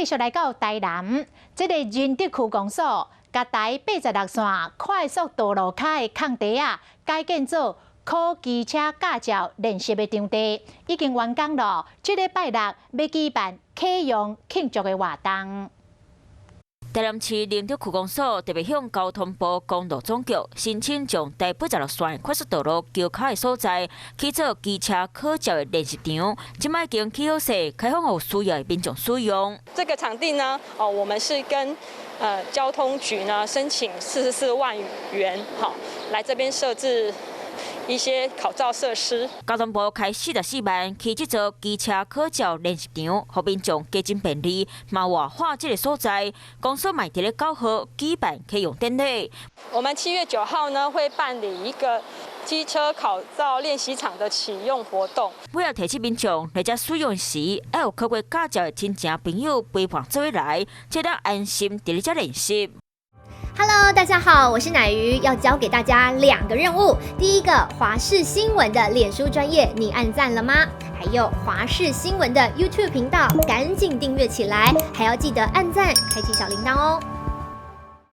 继续来到台南，这个仁德区公所，甲台86线快速道路卡的空地啊，改建做考机车驾照练习的场地，已经完工了。这礼拜六要举办启用庆祝的活动。 台南市仁德区公所特别向交通部公路总局申请，将台86线快速道路桥卡的所在起做机车考照的练习场，今摆已经起好势，开放给需要的民众使用。这个场地呢，我们是跟交通局呢申请44万元，来这边设置 一些考照设施，交通部开44万起这座机车考照练习场，让民众加真便利。嘛活化这个所在，公所卖伫咧9号举办启用典礼。我们7月9号呢会办理一个机车考照练习场的启用活动。为了提醒民众来这使用时，要有考过驾照的亲戚朋友陪伴做来，才能安心伫咧这练习。 Hello， 大家好，我是乃瑜，要教给大家2个任务。第一个，华视新闻的脸书专页，你按赞了吗？还有华视新闻的 YouTube 频道，赶紧订阅起来，还要记得按赞，开启小铃铛哦。